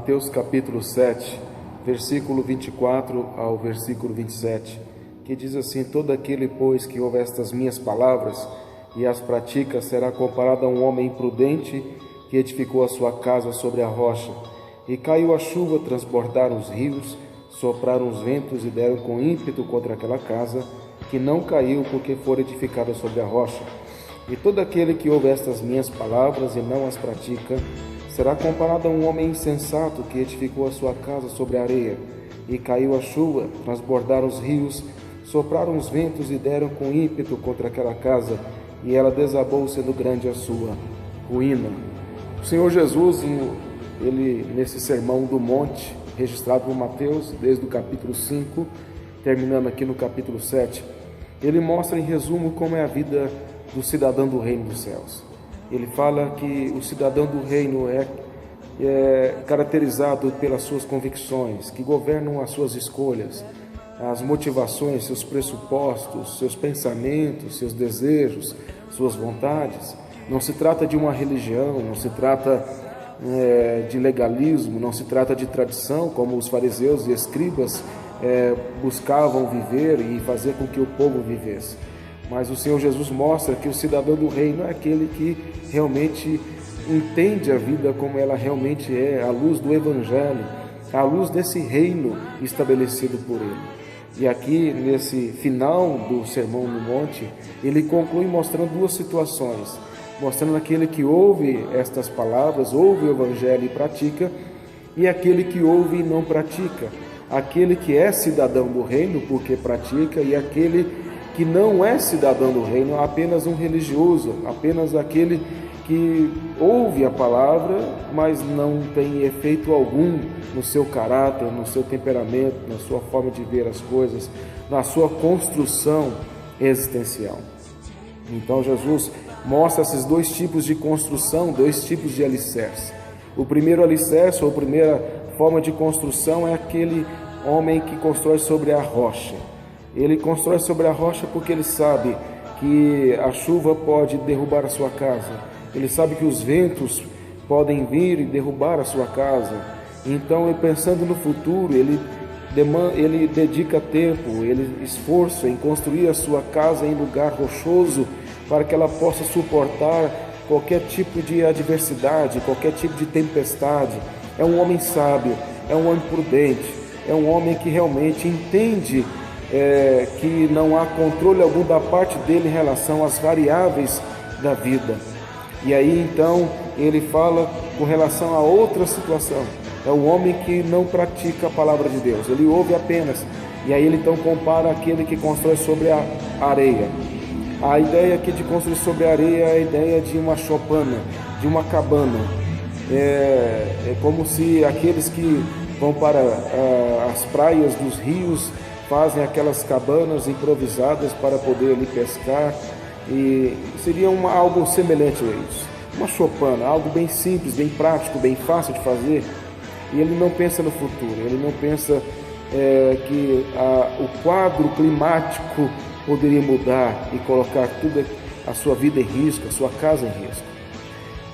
Mateus capítulo 7, versículo 24 ao versículo 27, que diz assim: todo aquele, pois, que ouve estas minhas palavras e as pratica, será comparado a um homem imprudente que edificou a sua casa sobre a rocha. E caiu a chuva, transbordaram os rios, sopraram os ventos e deram com ímpeto contra aquela casa, que não caiu, porque fora edificada sobre a rocha. E todo aquele que ouve estas minhas palavras e não as pratica, será comparado a um homem insensato que edificou a sua casa sobre a areia. E caiu a chuva, transbordaram os rios, sopraram os ventos e deram com ímpeto contra aquela casa, e ela desabou, sendo grande a sua ruína. O Senhor Jesus, ele nesse sermão do monte, registrado por Mateus, desde o capítulo 5, terminando aqui no capítulo 7, ele mostra em resumo como é a vida do cidadão do reino dos céus. Ele fala que o cidadão do reino é caracterizado pelas suas convicções, que governam as suas escolhas, as motivações, seus pressupostos, seus pensamentos, seus desejos, suas vontades. Não se trata de uma religião, não se trata de legalismo, não se trata de tradição, como os fariseus e escribas buscavam viver e fazer com que o povo vivesse. Mas o Senhor Jesus mostra que o cidadão do reino é aquele que realmente entende a vida como ela realmente é, à luz do Evangelho, à luz desse reino estabelecido por ele. E aqui, nesse final do Sermão no Monte, ele conclui mostrando duas situações, mostrando aquele que ouve estas palavras, ouve o Evangelho e pratica, e aquele que ouve e não pratica, aquele que é cidadão do reino porque pratica, e aquele que não é cidadão do reino, apenas um religioso, apenas aquele que ouve a palavra, mas não tem efeito algum no seu caráter, no seu temperamento, na sua forma de ver as coisas, na sua construção existencial. Então Jesus mostra esses dois tipos de construção, dois tipos de alicerce. O primeiro alicerce, ou a primeira forma de construção, é aquele homem que constrói sobre a rocha. Ele constrói sobre a rocha porque ele sabe que a chuva pode derrubar a sua casa. Ele sabe que os ventos podem vir e derrubar a sua casa. Então, pensando no futuro, ele dedica tempo, ele esforço em construir a sua casa em lugar rochoso para que ela possa suportar qualquer tipo de adversidade, qualquer tipo de tempestade. É um homem sábio, é um homem prudente, é um homem que realmente entende que não há controle algum da parte dele em relação às variáveis da vida. E aí então ele fala com relação a outra situação, é o homem que não pratica a palavra de Deus, ele ouve apenas, e aí ele então compara aquele que constrói sobre a areia. A ideia aqui de construir sobre a areia é a ideia de uma chopana, de uma cabana. É como se aqueles que vão para as praias dos rios fazem aquelas cabanas improvisadas para poder ali pescar, e seria algo semelhante a isso. Uma chopana, algo bem simples, bem prático, bem fácil de fazer, e ele não pensa no futuro, ele não pensa que o quadro climático poderia mudar e colocar toda a sua vida em risco, a sua casa em risco.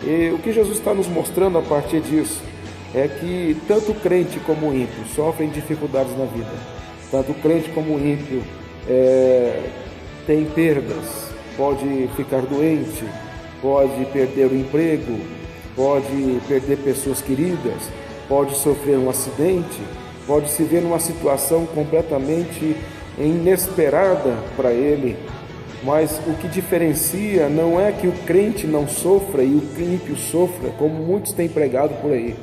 E o que Jesus está nos mostrando a partir disso é que tanto o crente como o ímpio sofrem dificuldades na vida. Tanto o crente como o ímpio tem perdas, pode ficar doente, pode perder o emprego, pode perder pessoas queridas, pode sofrer um acidente, pode se ver numa situação completamente inesperada para ele. Mas o que diferencia não é que o crente não sofra e o ímpio sofra, como muitos têm pregado por aí.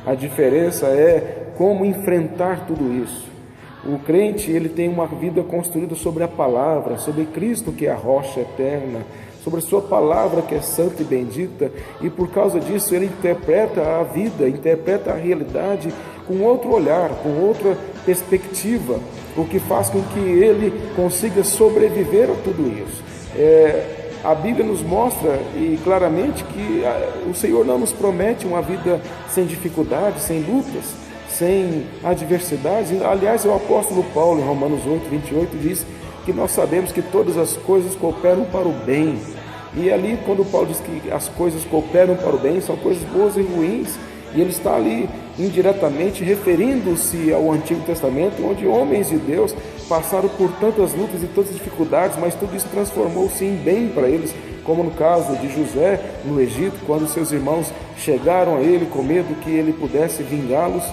A diferença é como enfrentar tudo isso. O crente, ele tem uma vida construída sobre a palavra, sobre Cristo, que é a rocha eterna, sobre a sua palavra, que é santa e bendita, e por causa disso ele interpreta a vida, interpreta a realidade com outro olhar, com outra perspectiva, o que faz com que ele consiga sobreviver a tudo isso. A Bíblia nos mostra e claramente que o Senhor não nos promete uma vida sem dificuldades, sem lutas, sem adversidades. Aliás, o apóstolo Paulo, em Romanos 8, 28, diz que nós sabemos que todas as coisas cooperam para o bem. E ali, quando Paulo diz que as coisas cooperam para o bem, são coisas boas e ruins, E ele está ali indiretamente referindo-se ao Antigo Testamento, onde homens de Deus passaram por tantas lutas e tantas dificuldades, mas tudo isso transformou-se em bem para eles, como no caso de José no Egito, quando seus irmãos chegaram a ele com medo que ele pudesse vingá-los,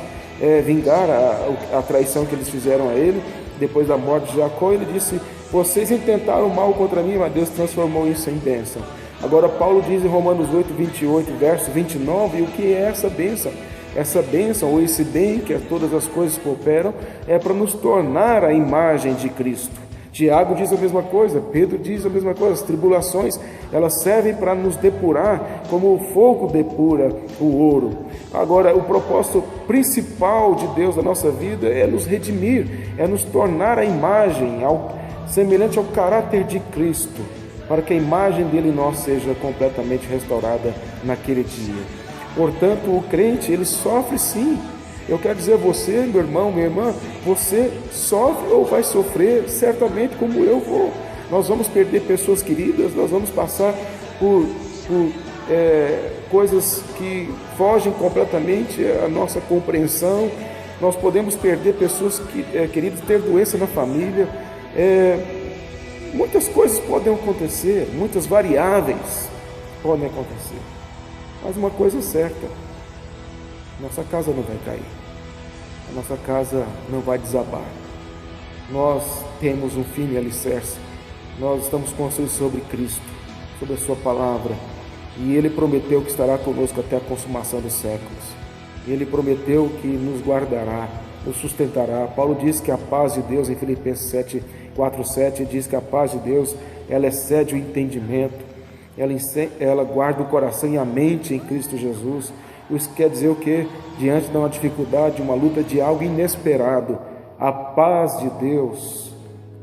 vingar a traição que eles fizeram a ele. Depois da morte de Jacó, ele disse: vocês intentaram mal contra mim, mas Deus transformou isso em bênção. Agora Paulo diz em Romanos 8, 28, verso 29, o que é essa bênção? Essa bênção, ou esse bem que todas as coisas cooperam, é para nos tornar a imagem de Cristo. Tiago diz a mesma coisa, Pedro diz a mesma coisa. As tribulações, elas servem para nos depurar, como o fogo depura o ouro. Agora, o propósito principal de Deus na nossa vida é nos redimir, é nos tornar a imagem, semelhante ao caráter de Cristo, para que a imagem dele em nós seja completamente restaurada naquele dia. Portanto, o crente, ele sofre sim. Eu quero dizer a você, meu irmão, minha irmã, você sofre ou vai sofrer, certamente como eu vou. Nós vamos perder pessoas queridas, nós vamos passar por coisas que fogem completamente à nossa compreensão. Nós podemos perder pessoas queridas, ter doença na família. Muitas coisas podem acontecer, muitas variáveis podem acontecer. Mas uma coisa é certa: nossa casa não vai cair, a nossa casa não vai desabar. Nós temos um firme alicerce, nós estamos construídos sobre Cristo, sobre a sua palavra, e Ele prometeu que estará conosco até a consumação dos séculos. Ele prometeu que nos guardará, nos sustentará. Paulo diz que a paz de Deus, em Filipenses 4:7, diz que a paz de Deus, ela excede o entendimento, ela guarda o coração e a mente em Cristo Jesus. Isso quer dizer o quê? Diante de uma dificuldade, de uma luta, de algo inesperado, a paz de Deus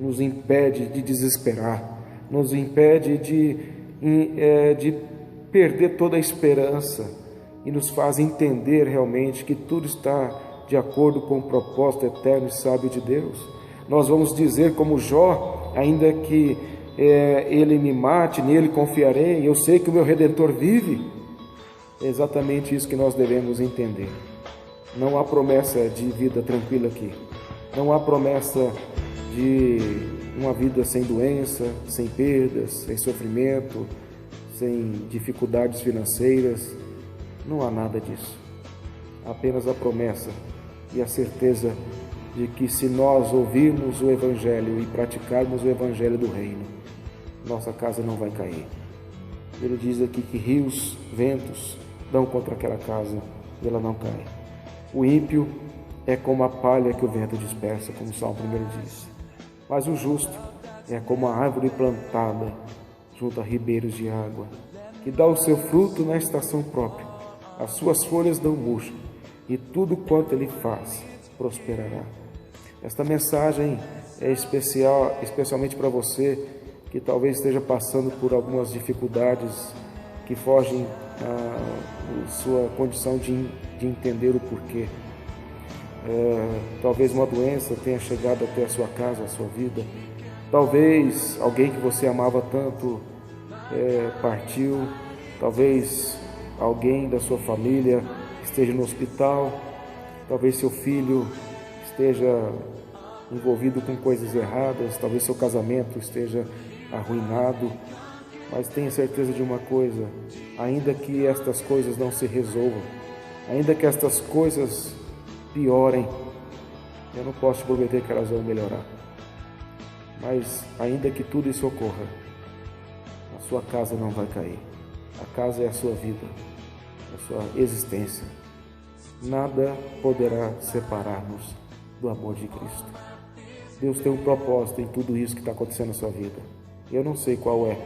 nos impede de desesperar, nos impede de perder toda a esperança e nos faz entender realmente que tudo está de acordo com o propósito eterno e sábio de Deus. Nós vamos dizer como Jó: ainda que ele me mate, nele confiarei, eu sei que o meu Redentor vive. É exatamente isso que nós devemos entender. Não há promessa de vida tranquila aqui, não há promessa de uma vida sem doença, sem perdas, sem sofrimento, sem dificuldades financeiras. Não há nada disso. Apenas a promessa e a certeza de que, se nós ouvirmos o Evangelho e praticarmos o Evangelho do Reino, nossa casa não vai cair. Ele diz aqui que rios, ventos dão contra aquela casa e ela não cai. O ímpio é como a palha que o vento dispersa, como o Salmo 1 diz. Mas o justo é como a árvore plantada junto a ribeiros de água, que dá o seu fruto na estação própria. As suas folhas não murcham, e tudo quanto ele faz prosperará. Esta mensagem é especial, especialmente para você que talvez esteja passando por algumas dificuldades que fogem à sua condição de entender o porquê. Talvez uma doença tenha chegado até a sua casa, a sua vida. Talvez alguém que você amava tanto partiu. Talvez alguém da sua família esteja no hospital. Talvez seu filho esteja envolvido com coisas erradas. Talvez seu casamento esteja arruinado. Mas tenha certeza de uma coisa: ainda que estas coisas não se resolvam, ainda que estas coisas piorem, eu não posso te prometer que elas vão melhorar. Mas ainda que tudo isso ocorra, a sua casa não vai cair. A casa é a sua vida, a sua existência. Nada poderá separar-nos do amor de Cristo. Deus tem um propósito em tudo isso que está acontecendo na sua vida. Eu não sei qual é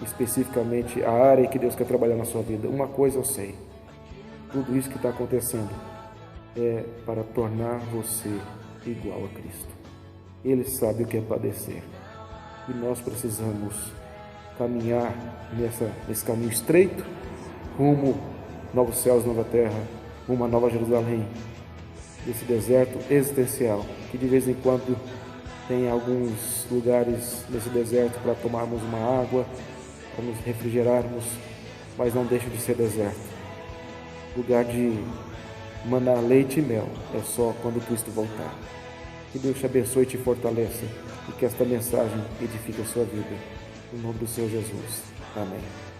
especificamente a área que Deus quer trabalhar na sua vida. Uma coisa eu sei: tudo isso que está acontecendo é para tornar você igual a Cristo. Ele sabe o que é padecer, e nós precisamos caminhar nesse caminho estreito, rumo novos céus, nova terra, rumo a Nova Jerusalém, desse deserto existencial, que de vez em quando tem alguns lugares nesse deserto para tomarmos uma água, para nos refrigerarmos, mas não deixa de ser deserto. lugar de manar leite e mel é só quando Cristo voltar. Que Deus te abençoe e te fortaleça e que esta mensagem edifique a sua vida. Em nome do Senhor Jesus. Amém.